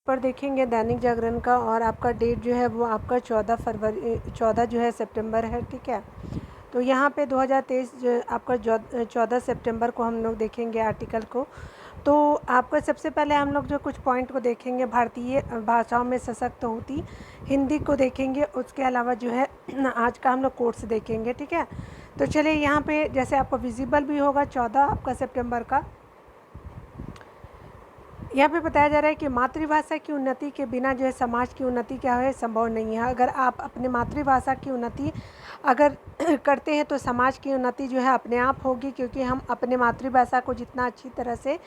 पर देखेंगे दैनिक जागरण का, और आपका डेट जो है वो आपका 14 जो है सितंबर है, ठीक है। तो यहाँ पे 2023 आपका 14 सितंबर को हम लोग देखेंगे आर्टिकल को। तो आपका सबसे पहले हम लोग जो कुछ पॉइंट को देखेंगे, भारतीय भाषाओं में सशक्त होती हिंदी को देखेंगे, उसके अलावा जो है आज का हम लोग कोर्स देखेंगे, ठीक है। तो चलिए यहाँ पे जैसे आपको विजिबल भी होगा 14 आपका सितंबर का, यहाँ पे बताया जा रहा है कि मातृभाषा की उन्नति के बिना जो है समाज की उन्नति क्या है, संभव नहीं है। अगर आप अपने मातृभाषा की उन्नति अगर करते हैं तो समाज की उन्नति जो है अपने आप होगी, क्योंकि हम अपने मातृभाषा को जितना अच्छी तरह से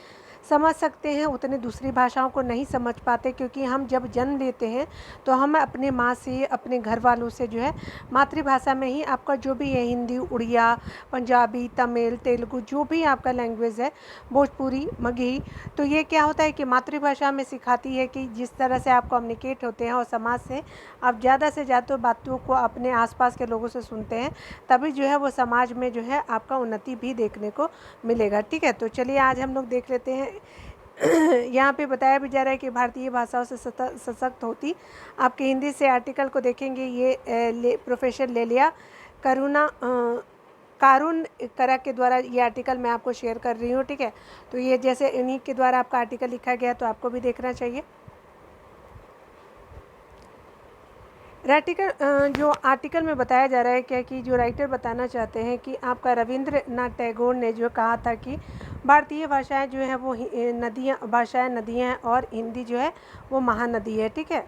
समझ सकते हैं उतने दूसरी भाषाओं को नहीं समझ पाते, क्योंकि हम जब जन्म लेते हैं तो हम अपने माँ से, अपने घर वालों से जो है मातृभाषा में ही आपका जो भी है हिंदी, उड़िया, पंजाबी, तमिल, तेलुगु, जो भी आपका लैंग्वेज है, भोजपुरी, मगही, तो ये क्या होता है कि मातृभाषा में सिखाती है कि जिस तरह से आप कम्युनिकेट होते हैं और समाज से आप ज़्यादा से ज़्यादा बातों को अपने आसपास के लोगों से सुनते हैं, तभी जो है वो समाज में जो है आपका उन्नति भी देखने को मिलेगा, ठीक है। तो चलिए आज हम लोग देख लेते हैं। यहाँ पे बताया भी जा रहा है कि भारतीय भाषाओं से सशक्त होती आपके हिंदी से आर्टिकल को देखेंगे। ये प्रोफेसर लेलिया कारून करा के द्वारा ये आर्टिकल मैं आपको शेयर कर रही हूँ, ठीक है। तो ये जैसे इन्हीं के द्वारा आपका आर्टिकल लिखा गया, तो आपको भी देखना चाहिए। जो आर्टिकल में बताया जा रहा है क्या कि जो राइटर बताना चाहते हैं कि आपका रविंद्रनाथ टैगोर ने जो कहा था कि भारतीय भाषाएं जो है वो भाषाएं नदियां हैं और हिंदी जो है वो महानदी है, ठीक है।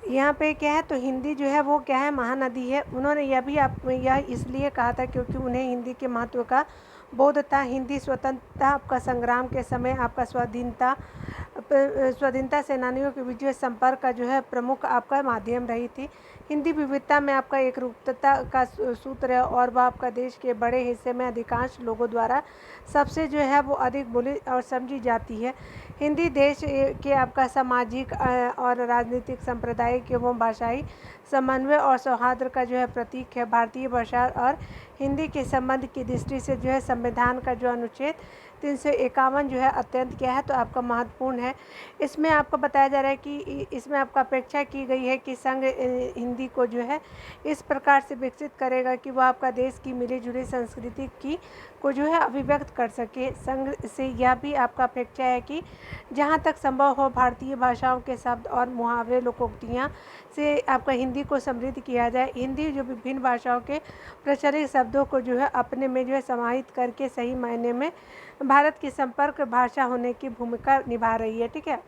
यहाँ पे क्या है, तो हिंदी जो है वो क्या है, महानदी है। उन्होंने यह इसलिए कहा था क्योंकि उन्हें हिंदी के महत्व का बोध था। हिंदी स्वतंत्रता आपका संग्राम के समय आपका स्वाधीनता सेनानियों के बीच संपर्क का जो है प्रमुख आपका माध्यम रही थी। हिंदी विविधता में आपका एक रूपता का सूत्र है, और वह आपका देश के बड़े हिस्से में अधिकांश लोगों द्वारा सबसे जो है वो अधिक बोली और समझी जाती है। हिंदी देश के आपका सामाजिक और राजनीतिक सांप्रदायिक एवं भाषाई समन्वय और सौहार्द का जो है प्रतीक है। भारतीय भाषा और हिंदी के संबंध की दृष्टि से जो है संविधान का जो अनुच्छेद 351 जो है अत्यंत क्या है, तो आपका महत्वपूर्ण है। इसमें आपको बताया जा रहा है कि इसमें आपका अपेक्षा की गई है कि संघ हिंदी को जो है इस प्रकार से विकसित करेगा कि वह आपका देश की मिली जुली संस्कृति की को जो है अभिव्यक्त कर सके। संघ से यह भी आपका अपेक्षा है कि जहाँ तक संभव हो भारतीय भाषाओं के शब्द और मुहावरे लोकोक्तियाँ से आपका हिंदी को समृद्ध किया जाए। हिंदी जो विभिन्न भाषाओं के प्रचलित शब्दों को जो है अपने में जो है समाहित करके सही मायने में भारत की संपर्क भाषा होने की भूमिका निभा रही है, ठीक है।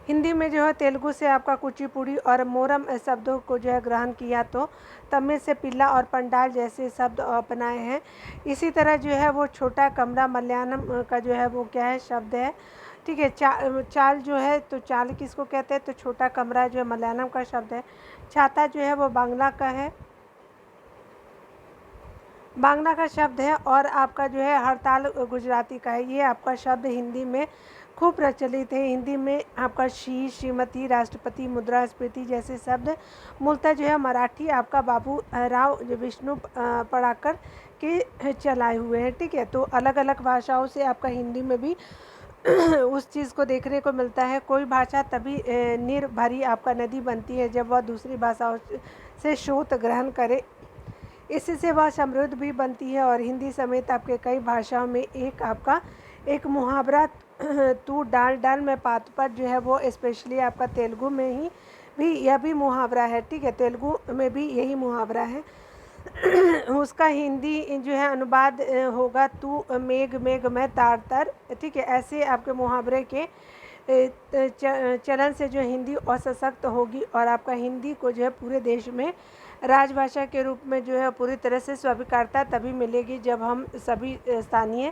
हिंदी में जो है तेलुगु से आपका कुचिपुड़ी और मोरम शब्दों को जो है ग्रहण किया, तो तमिल से पिल्ला और पंडाल जैसे शब्द अपनाए हैं। इसी तरह जो है वो छोटा कमरा मलयालम का जो है वो क्या है, शब्द है, ठीक है। चाल जो है, तो चाल किसको कहते हैं, तो छोटा कमरा जो है मलयालम का शब्द है। छाता जो है वो बांग्ला का है, बांग्ला का शब्द है। और आपका जो है हड़ताल गुजराती का है। ये आपका शब्द हिंदी में खूब प्रचलित है। हिंदी में आपका श्रीमती, राष्ट्रपति, मुद्रास्फीति जैसे शब्द मूलतः जो है मराठी आपका बाबू राव विष्णु पढ़ाकर के चलाए हुए हैं, ठीक है। तो अलग अलग भाषाओं से आपका हिंदी में भी उस चीज़ को देखने को मिलता है। कोई भाषा तभी निर्भरी आपका नदी बनती है जब वह दूसरी भाषाओं से स्रोत ग्रहण करे, इससे वह समृद्ध भी बनती है। और हिंदी समेत आपके कई भाषाओं में एक मुहावरा तू डाल डाल में पात पर जो है वो स्पेशली आपका तेलुगु में ही भी यह भी मुहावरा है, ठीक है। तेलुगु में भी यही मुहावरा है। उसका हिंदी जो है अनुवाद होगा तू मेघ मेघ में तार तर, ठीक है। ऐसे आपके मुहावरे के चलन से जो हिंदी और सशक्त होगी, और आपका हिंदी को जो है पूरे देश में राजभाषा के रूप में जो है पूरी तरह से स्वीकारता तभी मिलेगी जब हम सभी स्थानीय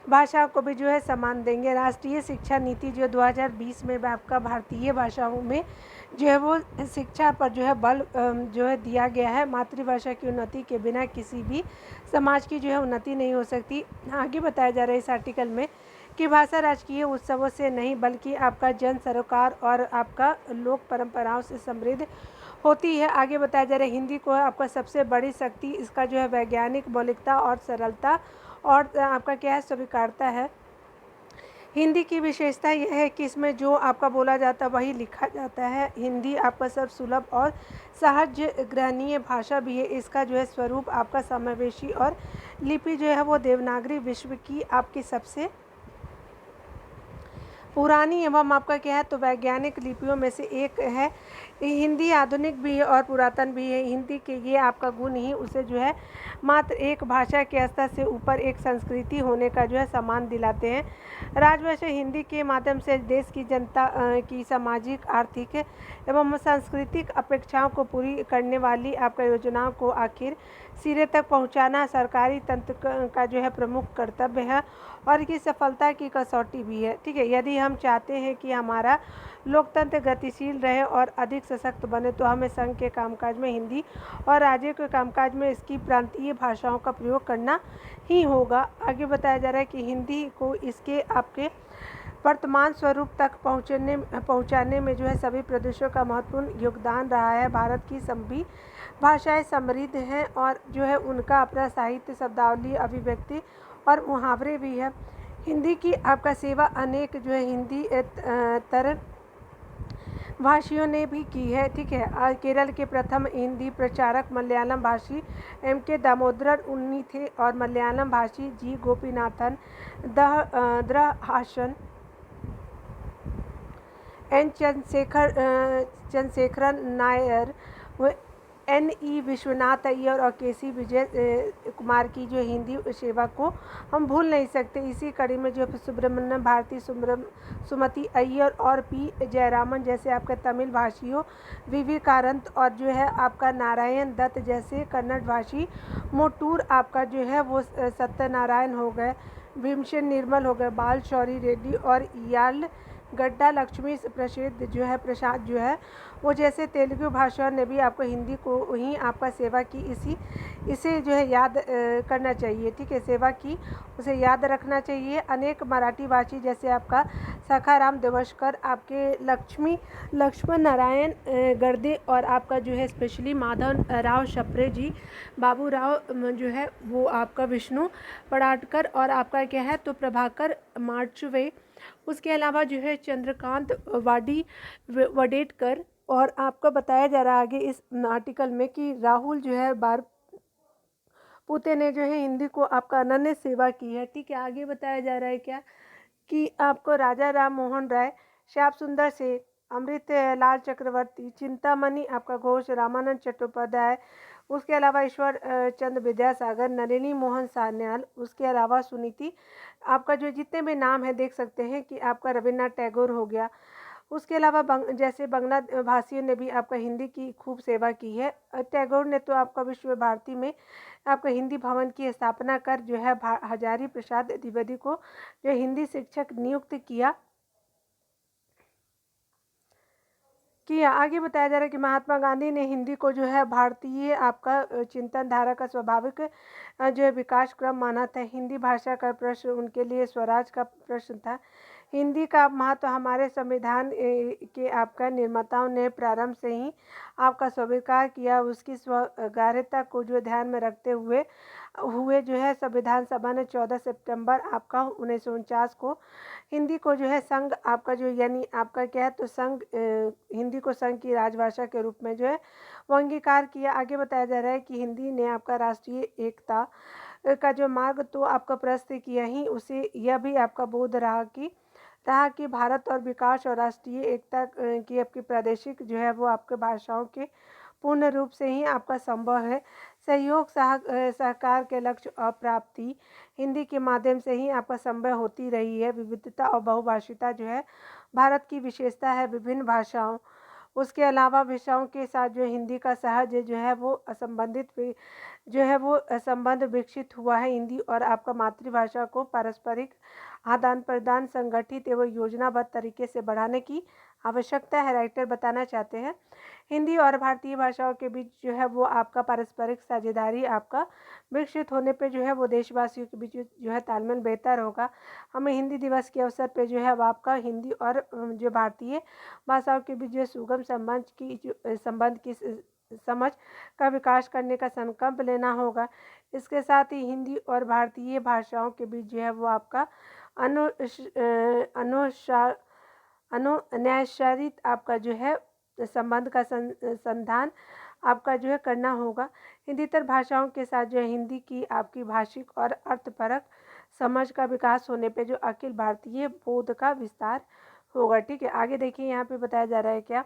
भाषाओं को भी जो है सम्मान देंगे। राष्ट्रीय शिक्षा नीति जो 2020 में आपका भारतीय भाषाओं में जो है वो शिक्षा पर जो है बल जो है दिया गया है। मातृभाषा की उन्नति के बिना किसी भी समाज की जो है उन्नति नहीं हो सकती। आगे बताया जा रहा है इस आर्टिकल में कि भाषा राजकीय उत्सवों से नहीं बल्कि आपका जन सरोकार और आपका लोक परंपराओं से समृद्ध होती है। आगे बताया जा रहा है हिंदी को आपका सबसे बड़ी शक्ति इसका जो है वैज्ञानिक मौलिकता और सरलता और आपका क्या है, स्वीकारता है। हिंदी की विशेषता यह है कि इसमें जो आपका बोला जाता है वही लिखा जाता है। हिंदी आपका सब सुलभ और सहज ग्रहणीय भाषा भी है। इसका जो है स्वरूप आपका समावेशी और लिपि जो है वो देवनागरी विश्व की आपकी सबसे पुरानी एवं आपका क्या है तो वैज्ञानिक लिपियों में से एक है। हिंदी आधुनिक भी है और पुरातन भी है। हिंदी के ये आपका गुण ही उसे जो है मात्र एक भाषा के स्तर से ऊपर एक संस्कृति होने का जो है सम्मान दिलाते हैं। राजभाषा हिंदी के माध्यम से देश की जनता की सामाजिक, आर्थिक एवं सांस्कृतिक अपेक्षाओं को पूरी करने वाली आपका योजनाओं को आखिर सिरे तक पहुंचाना सरकारी तंत्र का जो है प्रमुख कर्तव्य है और इसकी सफलता की कसौटी भी है। ठीक है, यदि हम चाहते हैं कि हमारा लोकतंत्र गतिशील रहे और अधिक सशक्त बने तो हमें संघ के कामकाज में हिंदी और राज्य के कामकाज में इसकी प्रांतीय भाषाओं का प्रयोग करना ही होगा। आगे बताया जा रहा है कि हिंदी को इसके आपके वर्तमान स्वरूप तक पहुंचाने में जो है सभी प्रदेशों का महत्वपूर्ण योगदान रहा है। भारत की सभी भाषाएं समृद्ध हैं और जो है उनका अपना साहित्य, शब्दावली, अभिव्यक्ति और मुहावरे भी है। हिंदी की आपका सेवा अनेक जो है हिंदी तर भाषियों ने भी की है। ठीक है, केरल के प्रथम हिंदी प्रचारक मलयालम भाषी M.K. दामोदरन उन्नी थे और मलयालम भाषी G. Gopinathan द्रहासन N. Chandrasekaran Nair, N.E. Vishwanath Iyer और K.C. विजय कुमार की जो हिंदी सेवा को हम भूल नहीं सकते। इसी कड़ी में जो सुब्रमण्यम भारती, सुमति अय्यर और P. जयरामन जैसे आपके तमिल भाषियों, V.V. कारंत और जो है आपका नारायण दत्त जैसे कन्नड़ भाषी, मोटूर आपका जो है वो सत्यनारायण हो गए, भीमसेन निर्मल हो गए, बाल शौरी रेड्डी और याल गड्डा लक्ष्मी प्रसिद्ध जो है प्रसाद जो है वो जैसे तेलुगु भाषा ने भी आपको हिंदी को ही आपका सेवा की। इसे जो है याद करना चाहिए। ठीक है, सेवा की उसे याद रखना चाहिए। अनेक मराठी भाषी जैसे आपका सखाराम देवस्कर, आपके लक्ष्मण नारायण गर्दे और आपका जो है स्पेशली माधव राव शप्रे जी, बाबू राव जो है वो आपका विष्णु पड़ाटकर और आपका क्या है तो प्रभाकर मार्चवे, उसके अलावा जो है चंद्रकांत वडेटकर और आपका बताया जा रहा है आगे इस आर्टिकल में कि राहुल जो है पुते ने जो है हिंदी को आपका अनन्य सेवा की है। ठीक है, आगे बताया जा रहा है क्या कि आपको राजा राम मोहन राय, श्याम सुंदर से, अमृत लाल चक्रवर्ती, चिंतामणि आपका घोष, रामानंद चट्टोपाध्याय, उसके अलावा ईश्वर चंद्र विद्यासागर, नलिनी मोहन सान्याल, उसके अलावा सुनीति आपका जो जितने भी नाम है देख सकते हैं कि आपका रविन्द्रनाथ टैगोर हो गया। उसके अलावा जैसे बंगला भाषियों ने भी आपका हिंदी की खूब सेवा की है। टैगोर ने तो आपका विश्व भारती में आपका हिंदी भवन की स्थापना कर जो है हजारी प्रसाद द्विवेदी को जो हिंदी शिक्षक नियुक्त किया। आगे बताया जा रहा है कि महात्मा गांधी ने हिंदी को जो है भारतीय आपका चिंतन धारा का स्वाभाविक जो है विकास क्रम माना था। हिंदी भाषा का प्रश्न उनके लिए स्वराज का प्रश्न था। हिंदी का महत्व हमारे संविधान के आपका निर्माताओं ने प्रारंभ से ही आपका स्वीकार किया। उसकी स्वगार्यता को जो ध्यान में रखते हुए जो है संविधान सभा ने 14 सितंबर आपका 1949 को हिंदी को जो है संघ आपका जो यानी आपका क्या है तो संघ हिंदी को संघ की राजभाषा के रूप में जो है वो अंगीकार किया। आगे बताया जा रहा है कि हिंदी ने आपका राष्ट्रीय एकता का जो मार्ग तो आपका प्रशस्त किया ही उसे यह भी आपका बोध रहा कि भारत और विकास और राष्ट्रीय एकता की आपकी प्रादेशिक जो है वो आपके भाषाओं के पूर्ण रूप से ही आपका संभव है। सहयोग सहकार के लक्ष्य और प्राप्ति हिंदी के माध्यम से ही आपका संभव होती रही है। विविधता और बहुभाषिता जो है भारत की विशेषता है। विभिन्न भाषाओं उसके अलावा विषयों के साथ जो हिंदी का सहज जो है वो संबंध विकसित हुआ है। हिंदी और आपका मातृभाषा को पारस्परिक आदान प्रदान संगठित एवं योजनाबद्ध तरीके से बढ़ाने की आवश्यकता है। राइटर बताना चाहते हैं हिंदी और भारतीय भाषाओं के बीच जो है वो आपका पारस्परिक साझेदारी आपका विकसित होने पे जो है वो देशवासियों के बीच जो है तालमेल बेहतर होगा। हमें हिंदी दिवस के अवसर पे जो है वो आपका हिंदी और जो भारतीय भाषाओं के बीच जो सुगम संबंध की समझ का विकास करने का संकल्प लेना होगा। इसके साथ ही हिंदी और भारतीय भाषाओं के बीच जो है वो आपका अनुन्यासारित आपका जो है संबंध का संधान आपका जो है करना होगा। हिंदीतर भाषाओं के साथ जो है हिंदी की आपकी भाषिक और अर्थपरक समझ का विकास होने पे जो अखिल भारतीय बोध का विस्तार होगा। ठीक है, आगे देखिए यहाँ पे बताया जा रहा है क्या,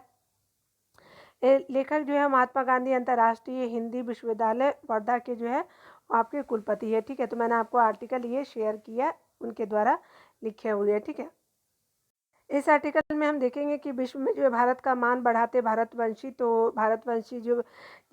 लेखक जो है महात्मा गांधी अंतर्राष्ट्रीय हिंदी विश्वविद्यालय वर्धा के जो है आपके कुलपति है। ठीक है, तो मैंने आपको आर्टिकल ये शेयर किया उनके द्वारा लिखे हुए। ठीक है, इस आर्टिकल में हम देखेंगे कि विश्व में जो है भारत का मान बढ़ाते भारतवंशी, तो भारतवंशी जो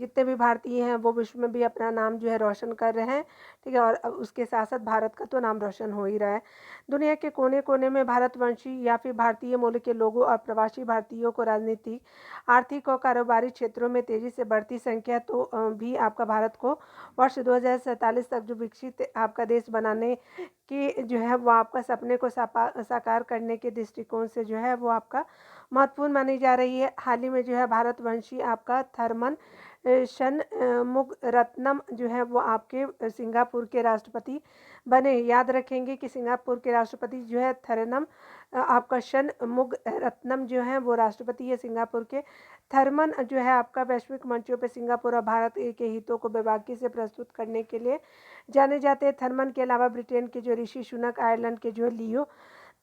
जितने भी भारतीय हैं वो विश्व में भी अपना नाम जो है रोशन कर रहे हैं। ठीक है, और अब उसके साथ साथ भारत का तो नाम रोशन हो ही रहा है। दुनिया के कोने कोने में भारतवंशी या फिर भारतीय मूल के लोगों और प्रवासी भारतीयों को राजनीतिक, आर्थिक और कारोबारी क्षेत्रों में तेजी से बढ़ती संख्या तो भी आपका भारत को वर्ष 2047 तक जो विकसित आपका देश बनाने कि जो है वो आपका सपने को साकार करने के दृष्टिकोण से जो है वो आपका महत्वपूर्ण मानी जा रही है। हाल ही में जो है भारतवंशी आपका थरमन शनमुगरत्नम जो है वो आपके सिंगापुर के राष्ट्रपति बने। याद रखेंगे कि सिंगापुर के राष्ट्रपति जो है थरनम आपका शनमुगरत्नम जो है वो राष्ट्रपति है सिंगापुर के। थरमन जो है आपका वैश्विक मंचों पर सिंगापुर और भारत के हितों को बेबाकी से प्रस्तुत करने के लिए जाने जाते हैं। थरमन के अलावा ब्रिटेन के जो ऋषि सुनक, आयरलैंड के जो लियो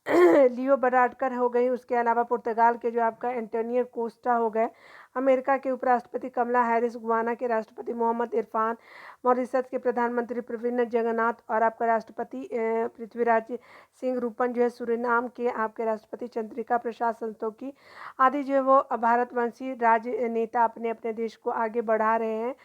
लियो बराडकर हो गई, उसके अलावा पुर्तगाल के जो आपका एंटोनियो कोस्टा हो गए, अमेरिका के उपराष्ट्रपति कमला हैरिस, गुयाना के राष्ट्रपति मोहम्मद इरफान, मॉरिशस के प्रधानमंत्री प्रविंद जगन्नाथ और आपका राष्ट्रपति पृथ्वीराज सिंह रूपन जो है, सूरीनाम के आपके राष्ट्रपति चंद्रिका प्रसाद संतोखी आदि जो है वो भारतवंशी राजनेता अपने अपने देश को आगे बढ़ा रहे हैं।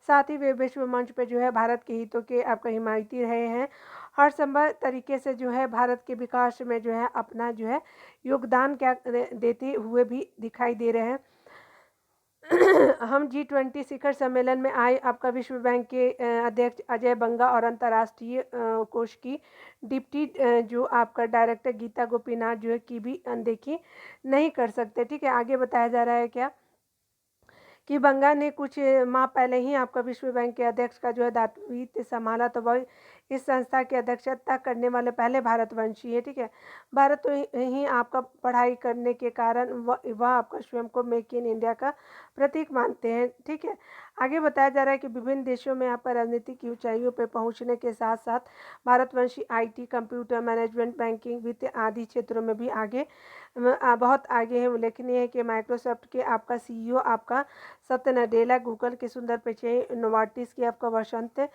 साथ ही वे विश्व मंच पर जो है भारत के हितों के आपका हिमायती रहे हैं। हर संभव तरीके से जो है भारत के विकास में जो है अपना जो है योगदान क्या देते हुए भी दिखाई दे रहे हैं। हम G20 शिखर सम्मेलन में आए आपका विश्व बैंक के अध्यक्ष अजय बंगा और अंतर्राष्ट्रीय कोष की डिप्टी जो आपका डायरेक्टर गीता गोपीनाथ जो है की भी अनदेखी नहीं कर सकते। ठीक है, आगे बताया जा रहा है क्या कि बंगा ने कुछ माह पहले ही आपका विश्व बैंक के अध्यक्ष का जो है दायित्व संभाला, तो वह इस संस्था की अध्यक्षता करने वाले पहले भारतवंशी है। ठीक है, भारत तो ही आपका पढ़ाई करने के कारण वह आपका स्वयं को मेक इन इंडिया का प्रतीक मानते हैं। ठीक है, आगे बताया जा रहा है कि विभिन्न देशों में आपका राजनीतिक की ऊंचाइयों पर पहुंचने के साथ साथ भारतवंशी IT, कंप्यूटर, मैनेजमेंट, बैंकिंग, वित्त आदि क्षेत्रों में भी आगे बहुत आगे है। उल्लेखनीय है कि माइक्रोसॉफ्ट के आपका CEO आपका सत्य नडेला, गूगल के सुंदर पिचई, नोवार्टिस के आपका वसंत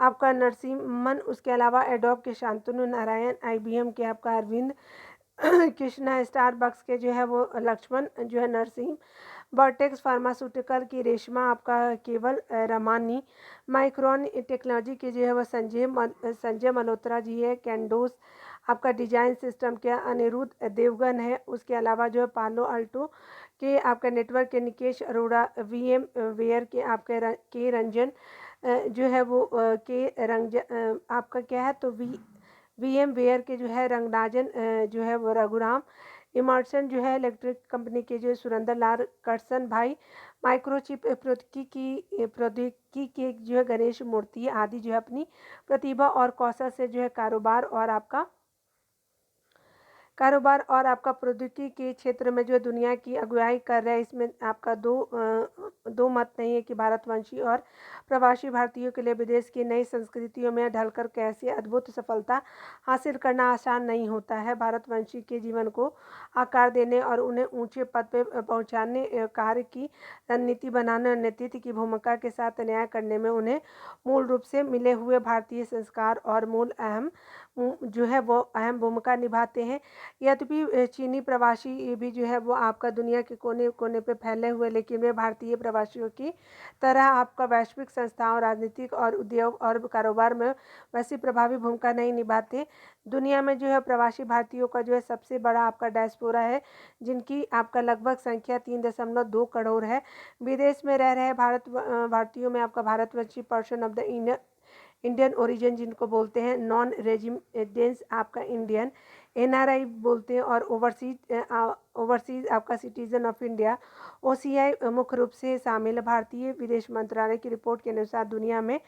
आपका नरसिम्हन, उसके अलावा एडोब के शांतनु नारायण, IBM के आपका अरविंद कृष्णा, स्टारबक्स के जो है वो लक्ष्मण जो है नरसिंह, वर्टेक्स फार्मास्यूटिकल की रेशमा आपका केवल रमानी, माइक्रोन टेक्नोलॉजी के जो है वो संजय मल्होत्रा जी है, कैंडोस आपका डिजाइन सिस्टम के अनिरुद्ध देवगन है, उसके अलावा जो है पालो अल्टो के आपका नेटवर्क के निकेश अरोड़ा, VM वेयर के आपके के रंजन जो है वो के रंजन आपका क्या है तो VM वेयर के जो है रंगराजन जो है वो रघुराम, इमर्सन जो है इलेक्ट्रिक कंपनी के जो सुरेंद्र लाल करसन भाई, माइक्रोचिप प्रौद्योगिकी के जो है गणेश मूर्ति आदि जो है अपनी प्रतिभा और कौशल से जो है कारोबार और आपका प्रौद्योगिकी के क्षेत्र में जो दुनिया की अगुवाई कर रहा है। इसमें आपका दो मत नहीं है कि भारतवंशी और प्रवासी भारतीयों के लिए विदेश की नई संस्कृतियों में ढलकर कैसे अद्भुत सफलता हासिल करना आसान नहीं होता है। भारतवंशी के जीवन को आकार देने और उन्हें ऊंचे पद पर पहुंचाने कार्य की रणनीति बनाने और नेतृत्व की भूमिका के साथ न्याय करने में उन्हें मूल रूप से मिले हुए भारतीय संस्कार और मूल जो है वो अहम भूमिका निभाते हैं। यद्यपि चीनी प्रवासी भी जो है वो आपका दुनिया के कोने कोने पे फैले हुए, लेकिन वे भारतीय प्रवासियों की तरह आपका वैश्विक संस्थाओं, राजनीतिक और उद्योग और कारोबार में वैसी प्रभावी भूमिका नहीं निभाते। दुनिया में जो है प्रवासी भारतीयों का जो है सबसे बड़ा आपका डायस्पोरा है, जिनकी आपका लगभग संख्या 3.2 करोड़ है। विदेश में रह रहे भारतीयों में आपका भारतवंशी person of the Indian origin जिनको बोलते हैं, नॉन रेजिडेंस आपका इंडियन, NRI बोलते हैं, और ओवरसीज आपका सिटीजन ऑफ इंडिया, OCI मुख्य रूप से शामिल है। भारतीय विदेश मंत्रालय की रिपोर्ट के अनुसार दुनिया में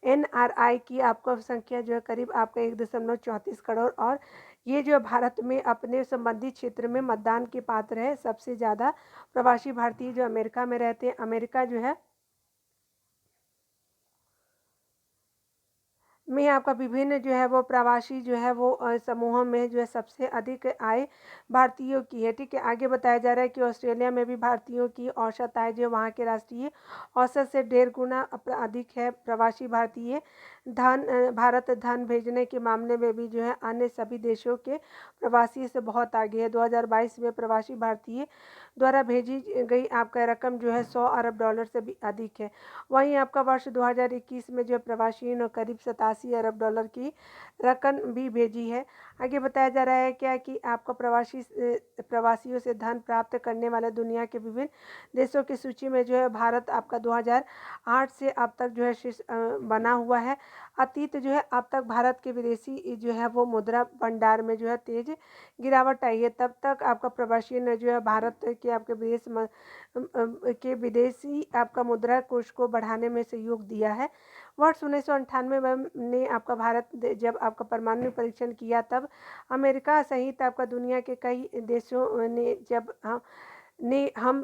NRI की आपका संख्या जो है करीब आपका 1.34 करोड़ और ये जो भारत में अपने संबंधित क्षेत्र में मतदान के पात्र है। सबसे ज़्यादा प्रवासी भारतीय जो अमेरिका में रहते हैं, अमेरिका जो है में आपका विभिन्न जो है वो प्रवासी जो है वो समूहों में जो है सबसे अधिक आय भारतीयों की है। ठीक है, आगे बताया जा रहा है कि ऑस्ट्रेलिया में भी भारतीयों की औसत आय जो वहाँ के राष्ट्रीय औसत से 1.5 गुना अधिक है। प्रवासी भारतीय भारत धन भेजने के मामले में भी जो है अन्य सभी देशों के प्रवासी से बहुत आगे है। 2022 में प्रवासी भारतीय द्वारा भेजी गई आपका रकम जो है 100 अरब डॉलर से भी अधिक है। वहीं आपका वर्ष 2021 में जो प्रवासियों ने करीब 87 अरब डॉलर की रकम भी भेजी है। आगे बताया जा रहा है क्या कि आपको प्रवासियों से धन प्राप्त करने वाले दुनिया के विभिन्न देशों की सूची में जो है भारत आपका 2008 से अब तक जो है शीर्ष बना हुआ है। अतीत जो है अब तक भारत के विदेशी जो है वो मुद्रा भंडार में जो है तेज गिरावट आई है। तब तक आपका प्रवासी ने जो है भारत के आपके विदेशी आपका मुद्रा कोष को बढ़ाने में सहयोग दिया है। वर्ष 1998 में आपका भारत जब आपका परमाणु परीक्षण किया, तब अमेरिका सहित आपका दुनिया के कई देशों ने जब हम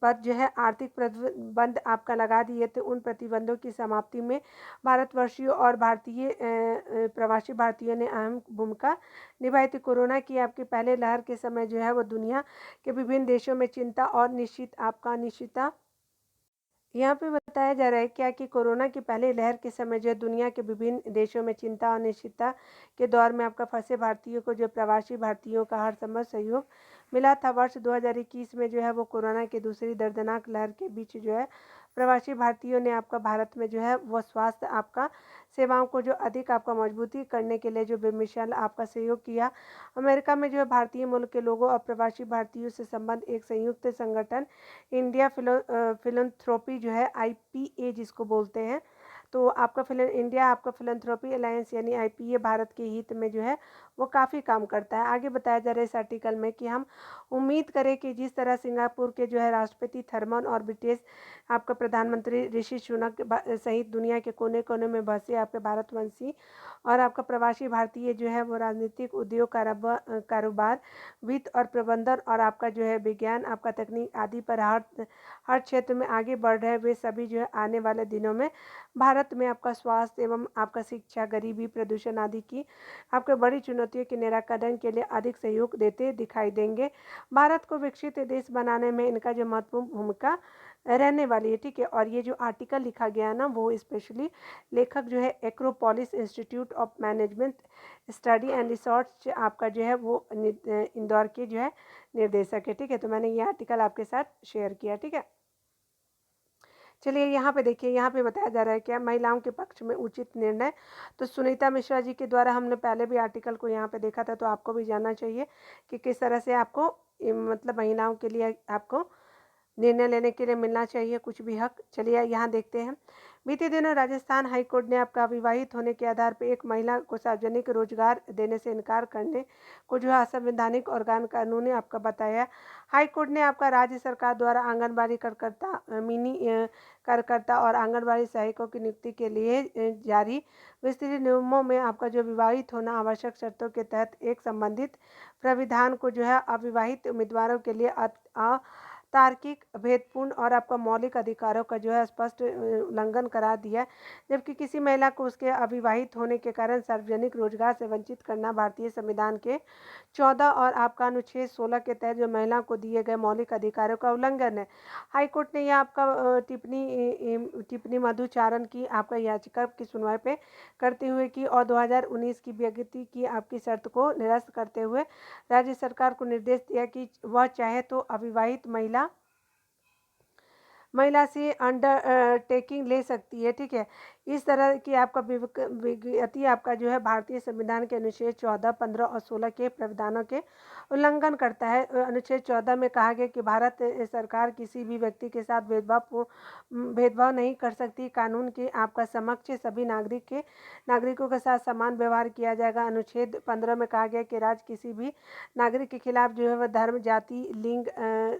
पर जो है आर्थिक प्रतिबंध आपका लगा दिए थे। उन प्रतिबंधों की समाप्ति में भारतवर्षियों और भारतीय प्रवासी भारतीयों ने अहम भूमिका निभाई थी। कोरोना की आपकी पहले लहर के समय जो है वो दुनिया के विभिन्न देशों में चिंता और अनिश्चितता यहाँ पे बताया जा रहा है क्या कि कोरोना की पहले लहर के समय जो दुनिया के विभिन्न देशों में चिंता और अनिश्चितता के दौर में आपका फंसे भारतीयों को जो प्रवासी भारतीयों का हर संभव सहयोग मिला था। वर्ष 2021 में जो है वो कोरोना की दूसरी दर्दनाक लहर के बीच जो है प्रवासी भारतीयों ने आपका भारत में जो है वो स्वास्थ्य आपका सेवाओं को जो अधिक आपका मजबूती करने के लिए जो बेमिसाल आपका सहयोग किया। अमेरिका में जो है भारतीय मूल के लोगों और प्रवासी भारतीयों से संबंध एक संयुक्त संगठन इंडिया फिलंथ्रोपी जो है IPA जिसको बोलते हैं, तो आपका इंडिया आपका फिलंथ्रोपी अलायंस यानी IPA भारत के हित में जो है वो काफ़ी काम करता है। आगे बताया जा रहा है इस आर्टिकल में कि हम उम्मीद करें कि जिस तरह सिंगापुर के जो है राष्ट्रपति थर्मन और ब्रिटिश आपका प्रधानमंत्री ऋषि सुनक सहित दुनिया के कोने कोने में बसे आपके भारतवंशी और आपका प्रवासी भारतीय जो है वो राजनीतिक, उद्योग, कारोबार, वित्त और प्रबंधन और आपका जो है विज्ञान, आपका तकनीक आदि पर हर क्षेत्र में आगे बढ़ रहे हैं। वे सभी जो है आने वाले दिनों में भारत में आपका स्वास्थ्य एवं आपका शिक्षा, गरीबी, प्रदूषण आदि की आपके बड़ी चुनौतियों के निराकरण के लिए अधिक सहयोग देते दिखाई देंगे। भारत को विकसित देश बनाने में इनका जो महत्वपूर्ण भूमिका रहने वाली है। ठीक है, और ये जो आर्टिकल लिखा गया ना वो स्पेशली लेखक जो है Acropolis institute of management study and research आपका जो है वो इंदौर के जो है निर्देशक है। ठीक है, तो मैंने ये आर्टिकल आपके साथ शेयर किया। ठीक है, चलिए यहाँ पे देखिए, यहाँ पे बताया जा रहा है क्या महिलाओं के पक्ष में उचित निर्णय। तो सुनीता मिश्रा जी के द्वारा हमने पहले भी आर्टिकल को यहाँ पे देखा था, तो आपको भी जानना चाहिए कि किस तरह से आपको मतलब महिलाओं के लिए आपको निर्णय लेने के लिए मिलना चाहिए कुछ भी हक। चलिए यहाँ देखते हैं। बीते दिनों राजस्थान हाईकोर्ट ने आपका अविवाहित होने के आधार पर एक महिला को सार्वजनिक रोजगार देने से इनकार करने को जो है असंवैधानिक और गैर कानूनी आपका बताया। हाईकोर्ट ने आपका राज्य सरकार द्वारा आंगनबाड़ी कार्यकर्ता और आंगनबाड़ी सहायकों की नियुक्ति के लिए जारी विस्तृत नियमों में आपका जो विवाहित होना आवश्यक शर्तों के तहत एक संबंधित प्राविधान को जो है अविवाहित उम्मीदवारों के लिए तार्किक, भेदपूर्ण और आपका मौलिक अधिकारों का जो है स्पष्ट उल्लंघन करार दिया। जबकि किसी महिला को उसके अविवाहित होने के कारण सार्वजनिक रोजगार से वंचित करना भारतीय संविधान के 14 और आपका अनुच्छेद 16 के तहत जो महिला को दिए गए मौलिक अधिकारों का उल्लंघन है। हाईकोर्ट ने यह आपका टिप्पणी मधुचारण की आपका याचिका की सुनवाई पे करते हुए की और 2019 की व्यक्ति की आपकी शर्त को निरस्त करते हुए राज्य सरकार को निर्देश दिया कि वह चाहे तो अविवाहित महिला से अंडरटेकिंग ले सकती है। ठीक है, इस तरह की आपका विज्ञप्ति आपका जो है भारतीय संविधान के अनुच्छेद 14, 15 और 16 के प्रावधानों के उल्लंघन करता है। अनुच्छेद 14 में कहा गया कि भारत सरकार किसी भी व्यक्ति के साथ भेदभाव नहीं कर सकती। कानून के आपका समक्ष सभी नागरिकों के साथ समान व्यवहार किया जाएगा। अनुच्छेद 15 में कहा गया कि राज्य किसी भी नागरिक के खिलाफ जो है वह धर्म, जाति, लिंग,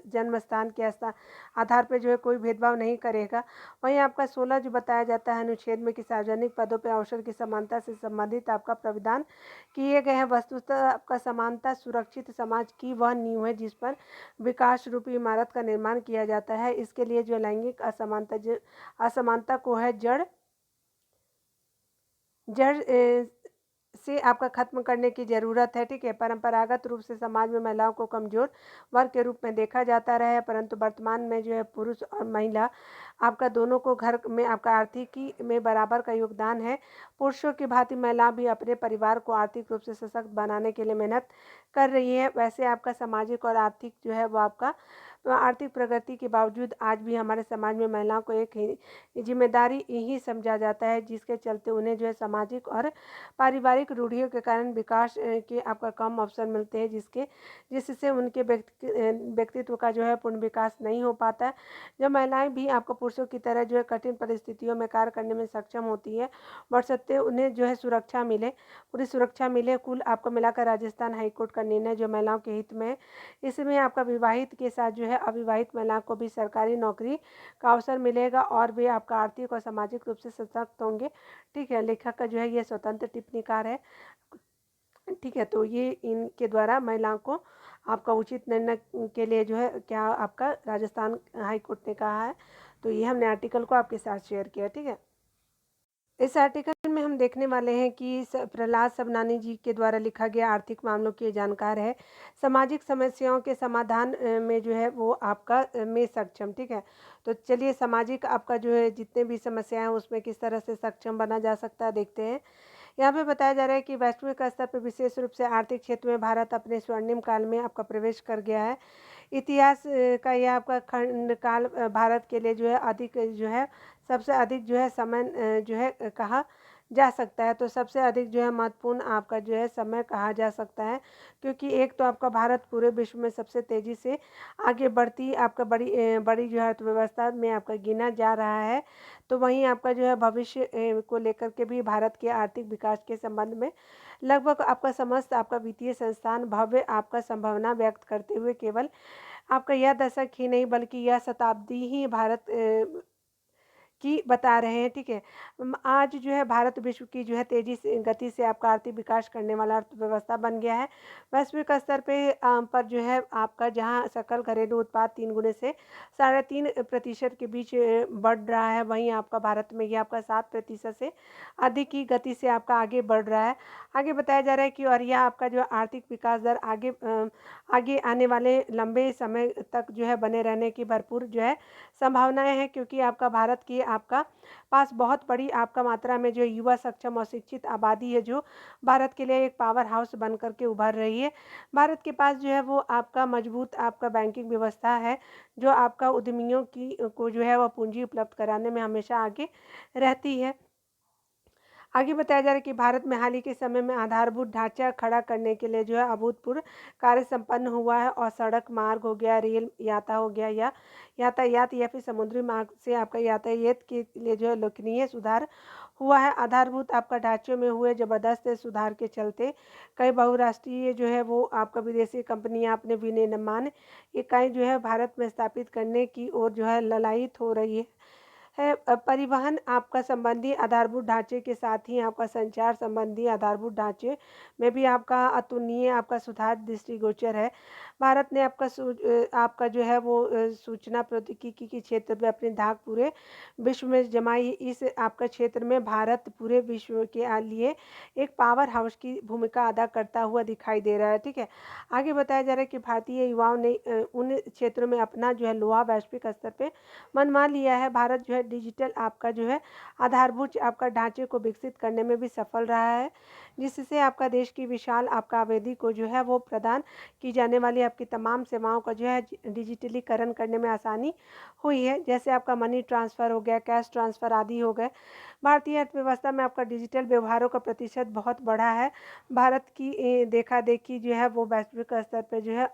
जन्म स्थान के आधार पर जो है कोई भेदभाव नहीं करेगा। वहीं आपका 16 जो बताया जाता है अनुच्छेद अनुच्छेद में कि सार्वजनिक पदों पर अवसर की समानता से संबंधित आपका प्राविधान किए गए हैं। वस्तुतः आपका समानता सुरक्षित समाज की वह नींव है जिस पर विकास रूपी इमारत का निर्माण किया जाता है। इसके लिए जो लैंगिक असमानता को है जड़ से आपका खत्म करने की ज़रूरत है। ठीक है, परंपरागत रूप से समाज में महिलाओं को कमज़ोर वर्ग के रूप में देखा जाता रहा है, परंतु वर्तमान में जो है पुरुष और महिला आपका दोनों को घर में आपका आर्थिकी में बराबर का योगदान है। पुरुषों की भांति महिला भी अपने परिवार को आर्थिक रूप से सशक्त बनाने के लिए मेहनत कर रही है। वैसे आपका सामाजिक और आर्थिक जो है वो आपका आर्थिक प्रगति के बावजूद आज भी हमारे समाज में महिलाओं को एक जिम्मेदारी ही समझा जाता है, जिसके चलते उन्हें जो है सामाजिक और पारिवारिक रूढ़ियों के कारण विकास के आपका कम अवसर मिलते हैं, जिससे उनके व्यक्तित्व का जो है पूर्ण विकास नहीं हो पाता। जब महिलाएं भी आपको पुरुषों की तरह जो है कठिन परिस्थितियों में कार्य करने में सक्षम होती है, बशर्ते उन्हें जो है सुरक्षा मिले, पूरी सुरक्षा मिले। कुल आपको मिलाकर राजस्थान हाईकोर्ट का निर्णय जो महिलाओं के हित में है। इसमें आपका विवाहित के साथ जो है अविवाहित महिलाओं को भी सरकारी नौकरी का अवसर मिलेगा और वे आपका आर्थिक और सामाजिक रूप से सशक्त होंगे। ठीक है, लेखक का जो है ये स्वतंत्र टिप्पणीकार है। ठीक है, तो ये इनके द्वारा महिलाओं को आपका उचित निर्णय के लिए जो है क्या आपका राजस्थान हाईकोर्ट ने कहा है, तो ये हमने आर्टिकल को आपके साथ शेयर किया। ठीक है, इस आर्टिकल में हम देखने वाले हैं कि प्रहलाद सबनानी जी के द्वारा लिखा गया आर्थिक मामलों की जानकार है। सामाजिक समस्याओं के समाधान में जो है वो आपका में सक्षम। ठीक है, तो चलिए सामाजिक आपका जो है जितने भी समस्याएं हैं उसमें किस तरह से सक्षम बना जा सकता है देखते हैं। यहाँ पे बताया जा रहा है कि वैश्विक स्तर पर विशेष रूप से आर्थिक क्षेत्र में भारत अपने स्वर्णिम काल में आपका प्रवेश कर गया है। इतिहास का यह आपका खंड काल भारत के लिए जो है अधिक जो है सबसे अधिक जो है समय जो है कहा जा सकता है। तो सबसे अधिक जो है महत्वपूर्ण आपका जो है समय कहा जा सकता है, क्योंकि एक तो आपका भारत पूरे विश्व में सबसे तेज़ी से आगे बढ़ती आपका बड़ी जो है अर्थव्यवस्था में आपका गिना जा रहा है। तो वहीं आपका जो है भविष्य को लेकर के भी भारत के आर्थिक विकास के संबंध में लगभग आपका समस्त आपका वित्तीय संस्थान भव्य आपका संभावना व्यक्त करते हुए केवल आपका यह दशक ही नहीं बल्कि यह शताब्दी ही भारत की बता रहे हैं। ठीक है, आज जो है भारत विश्व की जो है तेजी से गति से आपका आर्थिक विकास करने वाला अर्थव्यवस्था बन गया है। वैश्विक स्तर पर जो है आपका जहां सकल घरेलू उत्पाद 3 गुने से 3.5% के बीच बढ़ रहा है, वहीं आपका भारत में यह आपका 7% से अधिक की गति से आपका आगे बढ़ रहा है। आगे बताया जा रहा है कि और यह आपका जो आर्थिक विकास दर आगे आने वाले लंबे समय तक जो है बने रहने की भरपूर जो है संभावनाएं हैं, क्योंकि आपका भारत की आपका पास बहुत बड़ी आपका मात्रा में जो युवा सक्षम और शिक्षित आबादी है, जो भारत के लिए एक पावर हाउस बन करके उभर रही है। भारत के पास जो है वो आपका मजबूत आपका बैंकिंग व्यवस्था है, जो आपका उद्यमियों की को जो है वह पूंजी उपलब्ध कराने में हमेशा आगे रहती है। आगे बताया जा रहा है कि भारत में हाल ही के समय में आधारभूत ढांचा खड़ा करने के लिए जो है अभूतपूर्व कार्य संपन्न हुआ है, और सड़क मार्ग हो गया, रेल हो गया, या यातायात या फिर समुद्री मार्ग से आपका यातायात के लिए जो है उल्लेखनीय सुधार हुआ है। आधारभूत आपका ढांचे में हुए जबरदस्त सुधार के चलते कई बहुराष्ट्रीय जो है वो आपका विदेशी कंपनियां अपने विनिर्माण इकाई जो है भारत में स्थापित करने की ओर जो है ललायित हो रही है। परिवहन आपका संबंधी आधारभूत ढांचे के साथ ही आपका संचार संबंधी आधारभूत ढांचे में भी आपका अतुलनीय आपका सुधार दृष्टिगोचर है। भारत ने आपका जो है वो सूचना प्रौद्योगिकी के क्षेत्र में अपनी धाक पूरे विश्व में जमाई। इस आपका क्षेत्र में भारत पूरे विश्व के लिए एक पावर हाउस की भूमिका अदा करता हुआ दिखाई दे रहा है। ठीक है, आगे बताया जा रहा है कि भारतीय युवाओं ने उन क्षेत्रों में अपना जो है लोहा वैश्विक स्तर पे मनवा लिया है। भारत जो है डिजिटल आपका जो है आधारभूत आपका ढांचे को विकसित करने में भी सफल रहा है, जिससे आपका देश की विशाल आपका आबादी को जो है वो प्रदान की जाने वाली आपकी तमाम सेवाओं का जो है डिजिटलीकरण करने में आसानी हुई है। जैसे आपका मनी ट्रांसफ़र हो गया, कैश ट्रांसफ़र आदि हो गए। भारतीय अर्थव्यवस्था में आपका डिजिटल व्यवहारों का प्रतिशत बहुत बढ़ा है। भारत की देखा देखी जो है वो वैश्विक स्तर पर जो है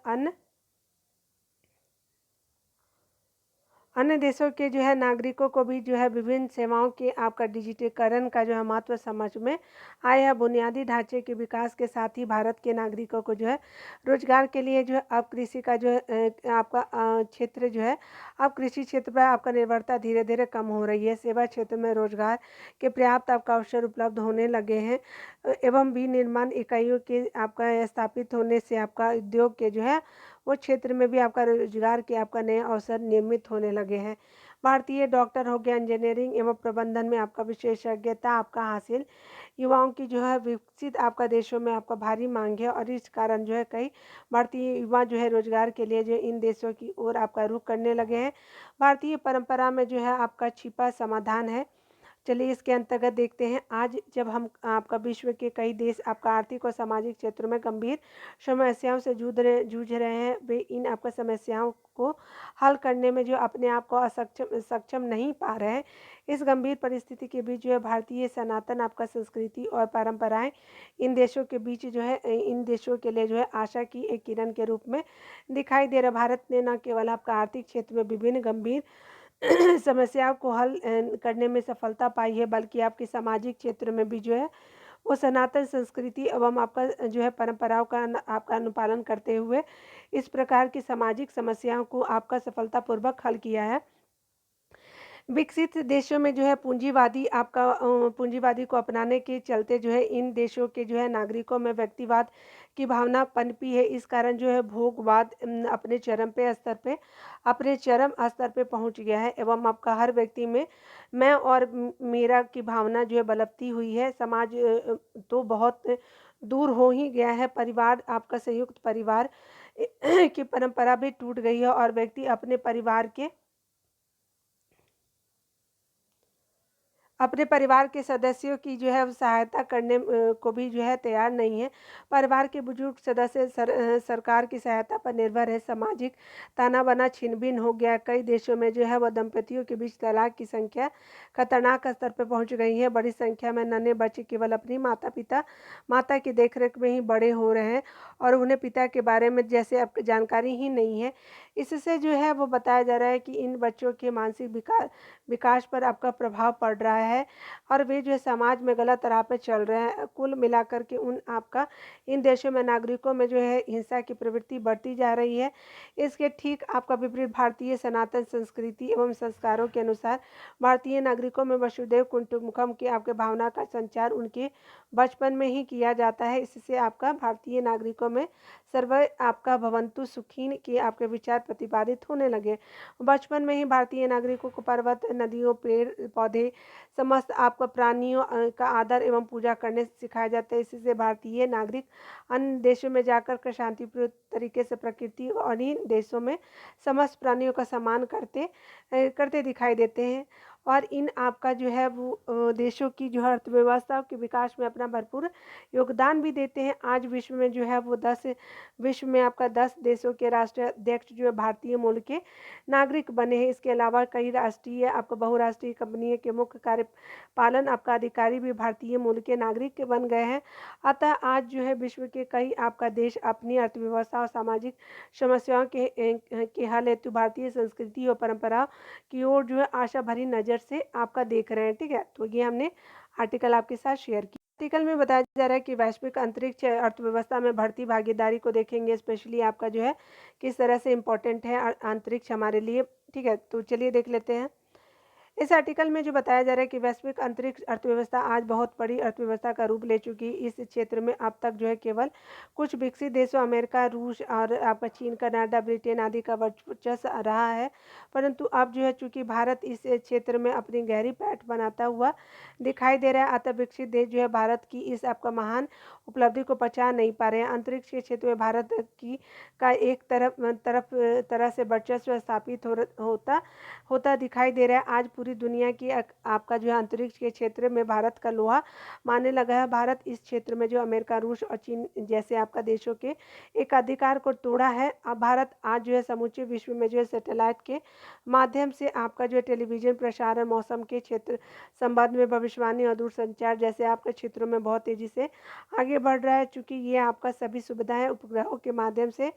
अन्य देशों के जो है नागरिकों को भी जो है विभिन्न सेवाओं के आपका डिजिटीकरण का जो है महत्व समझ में आया है। बुनियादी ढांचे के विकास के साथ ही भारत के नागरिकों को जो है रोजगार के लिए जो है अब कृषि का जो है आपका क्षेत्र जो है अब कृषि क्षेत्र पर आपका निर्भरता धीरे धीरे कम हो रही है। सेवा क्षेत्र में रोजगार के पर्याप्त आपका अवसर उपलब्ध होने लगे हैं एवं विनिर्माण इकाइयों के आपका स्थापित होने से आपका उद्योग के जो है वो क्षेत्र में भी आपका रोजगार के आपका नए अवसर निर्मित होने लगे हैं। भारतीय डॉक्टर हो गया, इंजीनियरिंग एवं प्रबंधन में आपका विशेषज्ञता आपका हासिल युवाओं की जो है विकसित आपका देशों में आपका भारी मांग है और इस कारण जो है कई भारतीय युवा जो है रोजगार के लिए जो इन देशों की ओर आपका रुख करने लगे हैं। भारतीय परंपरा में जो है आपका छिपा समाधान है। चलिए इसके अंतर्गत देखते हैं। आज जब हम आपका विश्व के कई देश आपका आर्थिक और सामाजिक क्षेत्रों में गंभीर समस्याओं से जूझ रहे हैं, वे इन आपका समस्याओं को हल करने में जो अपने आप को सक्षम नहीं पा रहे हैं। इस गंभीर परिस्थिति के बीच जो है भारतीय सनातन आपका संस्कृति और परंपराएं इन देशों के बीच जो है इन देशों के लिए जो है आशा की एक किरण के रूप में दिखाई दे रहा। भारत ने न केवल आपका आर्थिक क्षेत्र में विभिन्न गंभीर समस्याओं को हल करने में सफलता पाई है, बल्कि आपके सामाजिक क्षेत्र में भी जो है वो सनातन संस्कृति एवं आपका जो है परंपराओं का आपका अनुपालन करते हुए इस प्रकार की सामाजिक समस्याओं को आपका सफलतापूर्वक हल किया है। विकसित देशों में जो है पूंजीवादी को अपनाने के चलते जो है इन देशों के जो है नागरिकों में व्यक्तिवाद की भावना पनपी है। इस कारण जो है भोगवाद अपने चरम स्तर पे पहुंच गया है एवं आपका हर व्यक्ति में मैं और मेरा की भावना जो है बलपती हुई है। समाज तो बहुत दूर हो ही गया है। परिवार आपका संयुक्त परिवार की परंपरा भी टूट गई है और व्यक्ति अपने परिवार के सदस्यों की जो है सहायता करने को भी जो है तैयार नहीं है। परिवार के बुजुर्ग सदस्य सरकार की सहायता पर निर्भर है। सामाजिक ताना-बाना छिन-भिन हो गया। कई देशों में जो है वह दंपतियों के बीच तलाक की संख्या खतरनाक स्तर पर पहुंच गई है। बड़ी संख्या में नन्हे बच्चे केवल अपनी माता की देखरेख में ही बड़े हो रहे हैं और उन्हें पिता के बारे में जैसे अब जानकारी ही नहीं है। इससे जो है वो बताया जा रहा है कि इन बच्चों के मानसिक विकास पर आपका प्रभाव पड़ रहा है और वे जो है समाज में गलत राह पे चल रहे हैं। कुल मिलाकर के इन देशों में नागरिकों में जो है हिंसा की प्रवृत्ति बढ़ती जा रही है। इसके ठीक आपका विपरीत भारतीय सनातन संस्कृति एवं संस्कारों के अनुसार भारतीय नागरिकों में वसुधैव कुटुंबकम की आपके भावना का संचार उनके बचपन में ही किया जाता है। इससे आपका भारतीय नागरिकों में सर्वे आपका भवन्तु सुखीन के आपके विचार प्रतिपादित होने लगे। बचपन में ही भारतीय नागरिकों को पर्वत, नदियों, पेड़ पौधे, समस्त आपको प्राणियों का आदर एवं पूजा करने सिखाया जाता है। इससे भारतीय नागरिक अन्य देशों में जाकर के शांतिपूर्ण तरीके से प्रकृति और इन देशों में समस्त प्राणियों का सम्मान करते दिखाई देते हैं और इन आपका जो है वो देशों की जो है अर्थव्यवस्था के विकास में अपना भरपूर योगदान भी देते हैं। आज विश्व में आपका 10 देशों के राष्ट्राध्यक्ष जो है भारतीय मूल के नागरिक बने हैं। इसके अलावा कई राष्ट्रीय आपका बहुराष्ट्रीय कंपनियों के मुख्य कार्यपालन आपका अधिकारी भी भारतीय मूल के नागरिक बन गए हैं। अतः आज जो है विश्व के कई आपका देश अपनी अर्थव्यवस्था और सामाजिक समस्याओं के हल हेतु भारतीय संस्कृति और परंपरा की ओर जो है आशा भरी नज़र से आपका देख रहे हैं। ठीक है, तो ये हमने आर्टिकल आपके साथ शेयर किया। आर्टिकल में बताया जा रहा है कि वैश्विक अंतरिक्ष अर्थव्यवस्था में बढ़ती भागीदारी को देखेंगे, स्पेशली आपका जो है किस तरह से इम्पोर्टेंट है अंतरिक्ष हमारे लिए। ठीक है, तो चलिए देख लेते हैं। इस आर्टिकल में जो बताया जा रहा है कि वैश्विक अंतरिक्ष अर्थव्यवस्था आज बहुत बड़ी अर्थव्यवस्था का रूप ले चुकी है। इस क्षेत्र में अब तक जो है केवल कुछ विकसित देशों अमेरिका, रूस और आपका चीन, कनाडा, ब्रिटेन आदि का वर्चस्व रहा है, परंतु अब जो है चूंकि भारत इस क्षेत्र में अपनी गहरी पैठ बनाता हुआ दिखाई दे रहा है, अतः विकसित देश जो है भारत की इस आपका महान उपलब्धि को पचा नहीं पा रहे हैं। अंतरिक्ष के क्षेत्र में भारत का एक तरह से वर्चस्व स्थापित होता दिखाई दे रहा है। आज पूरी दुनिया की आपका जो है अंतरिक्ष के क्षेत्र में भारत का लोहा मानने लगा है। भारत इस क्षेत्र में जो अमेरिका, रूस और चीन जैसे आपका देशों के एक अधिकार को तोड़ा है। अब भारत आज जो है समूचे विश्व में जो है सैटेलाइट के माध्यम से आपका जो है टेलीविजन प्रसारण, मौसम के क्षेत्र संबंध में भविष्यवाणी और दूरसंचार जैसे आपके क्षेत्रों में बहुत तेजी से आगे आगे बढ़ रहा है, चूँकि ये आपका सभी सुविधाएँ उपग्रहों के माध्यम से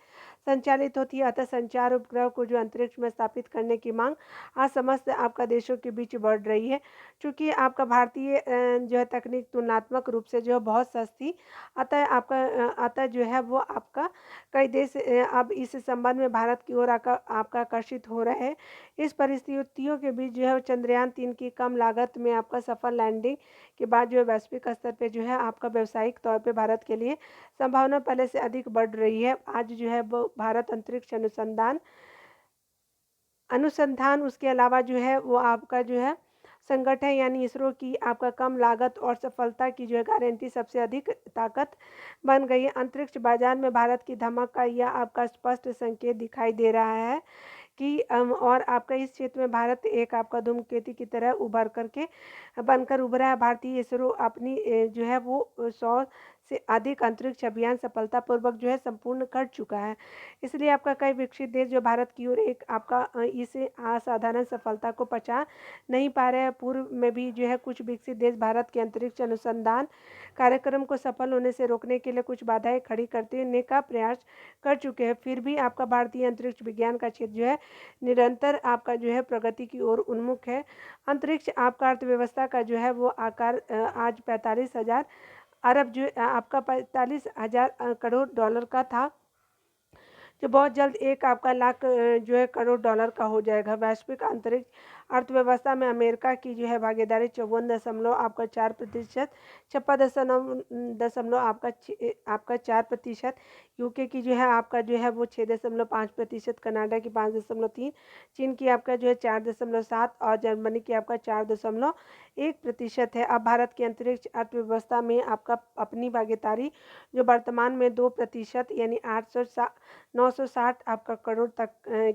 संचालित होती है। अतः संचार उपग्रह को जो अंतरिक्ष में स्थापित करने की मांग आज समस्त आपका देशों के बीच बढ़ रही है। चूँकि आपका भारतीय जो है तकनीक तुलनात्मक रूप से जो है बहुत सस्ती, अतः जो है वो आपका कई देश अब इस संबंध में भारत की ओर आपका आकर्षित हो रहे हैं। इस परिस्थितियों के बीच जो है चंद्रयान 3 की कम लागत में आपका सफल लैंडिंग के बाद जो है वैश्विक स्तर पे जो है आपका व्यावसायिक तौर पे भारत के लिए संभावना पहले से अधिक बढ़ रही है। आज जो है वो भारत अंतरिक्ष अनुसंधान उसके अलावा जो है वो आपका जो है संगठन यानी इसरो की आपका कम लागत और सफलता की जो है गारंटी सबसे अधिक ताकत बन गई है। अंतरिक्ष बाजार में भारत की धमक का यह आपका स्पष्ट संकेत दिखाई दे रहा है कि और आपका इस क्षेत्र में भारत एक आपका धूमकेतु की तरह बनकर उभरा है। भारतीय इसरो अपनी जो है वो 100 से अधिक अंतरिक्ष अभियान सफलतापूर्वक जो है संपूर्ण कर चुका है। इसलिए आपका कई विकसित देश जो भारत की ओर एक आपका इस असाधारण सफलता को पचा नहीं पा रहे हैं। पूर्व में भी जो है कुछ विकसित देश भारत के अंतरिक्ष अनुसंधान कार्यक्रम को सफल होने से रोकने के लिए कुछ बाधाएं खड़ी करने का प्रयास कर चुके हैं। फिर भी आपका भारतीय अंतरिक्ष विज्ञान का क्षेत्र जो है निरंतर आपका जो है प्रगति की ओर उन्मुख है। अंतरिक्ष आपका अर्थव्यवस्था का जो है वो आकार आज 45,000 अरब जो आपका 45,000 करोड़ डॉलर का था, जो बहुत जल्द एक आपका लाख जो है करोड़ डॉलर का हो जाएगा। वैश्विक अंतरिक्ष अर्थव्यवस्था में अमेरिका की जो है भागीदारी 54.4%, 56 दशमलव आपका 4%, यूके की जो है आपका जो है वो 6.5%, कनाडा की 5.3%, चीन की आपका जो है 4.7% और जर्मनी की आपका 4.1% है। अब भारत की अंतरिक्ष अर्थव्यवस्था में आपका अपनी भागीदारी जो वर्तमान में 2% यानी 960 आपका करोड़ तक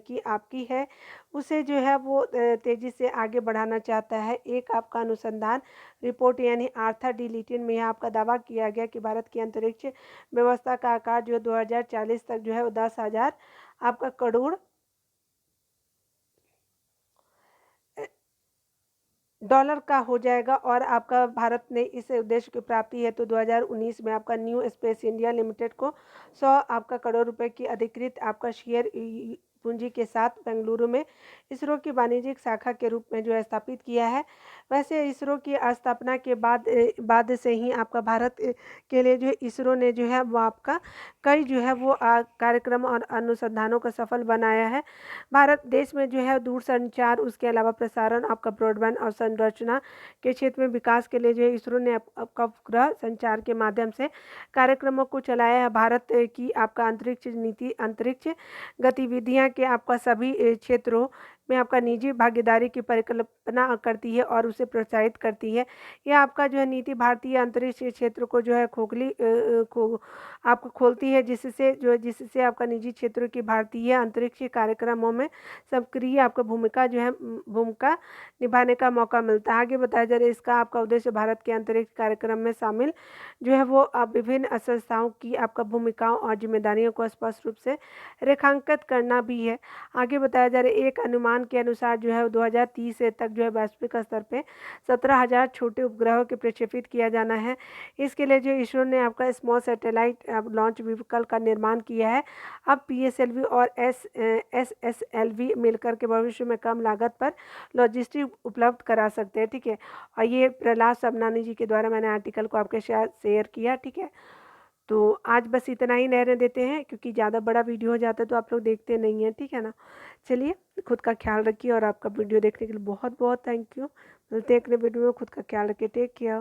की आपकी है, उसे जो है वो तेज़ी से आगे बढ़ाना चाहता है। एक आपका अनुसंधान रिपोर्ट यानी आर्थर डी लिटिन में आपका दावा किया गया कि भारत की अंतरिक्ष व्यवस्था का आकार जो 2040 तक जो है वो 10,000 आपका करोड़ डॉलर का हो जाएगा। और आपका भारत ने इस उद्देश्य की प्राप्ति है तो 2019 में आपका न्यू स्पेस इंडिया लिमिटेड को 100 आपका करोड़ रुपए की अधिकृत आपका शेयर पूंजी के साथ बेंगलुरु में इसरो की वाणिज्यिक शाखा के रूप में जो है स्थापित किया है। वैसे इसरो की स्थापना के बाद से ही आपका भारत के लिए जो है इसरो ने जो है वो आपका कई जो है वो कार्यक्रम और अनुसंधानों को सफल बनाया है। भारत देश में जो है दूरसंचार उसके अलावा प्रसारण आपका ब्रॉडबैंड और संरचना के क्षेत्र में विकास के लिए जो है इसरो ने आपका उपग्रह संचार के माध्यम से कार्यक्रमों को चलाया है। भारत की आपका अंतरिक्ष नीति अंतरिक्ष गतिविधियां के आपका सभी क्षेत्रों में आपका निजी भागीदारी की परिकल्पना करती है और उसे प्रोत्साहित करती है। यह आपका जो है नीति भारतीय अंतरिक्ष क्षेत्र को जो है आपको खोलती है, जिससे आपका निजी क्षेत्रों की भारतीय अंतरिक्ष कार्यक्रमों में सक्रिय आपका भूमिका निभाने का मौका मिलता है। आगे बताया जा रहा है इसका आपका उद्देश्य भारत के अंतरिक्ष कार्यक्रम में शामिल जो है वो विभिन्न संस्थाओं की आपका भूमिकाओं और जिम्मेदारियों को स्पष्ट रूप से रेखांकित करना भी है। आगे बताया जा रहा है एक अनुमान के अनुसार जो है 2030 तक जो है वैश्विक स्तर पे 17,000 छोटे उपग्रहों के प्रक्षेपित किया जाना है। इसके लिए जो इसरो ने आपका स्मॉल सैटेलाइट लॉन्च व्हीकल का निर्माण किया है। अब PSLV और SSLV मिलकर के भविष्य में कम लागत पर लॉजिस्टिक उपलब्ध करा सकते हैं। ठीक है, और ये प्रहलाद सबनानी जी के द्वारा मैंने आर्टिकल को आपके साथ शेयर किया। ठीक है, तो आज बस इतना ही रहने देते हैं, क्योंकि ज़्यादा बड़ा वीडियो हो जाता है तो आप लोग देखते नहीं हैं। ठीक है ना, चलिए खुद का ख्याल रखिए और आपका वीडियो देखने के लिए बहुत बहुत थैंक यू। मिलते हैं अगले वीडियो में, खुद का ख्याल रखिए, टेक केयर।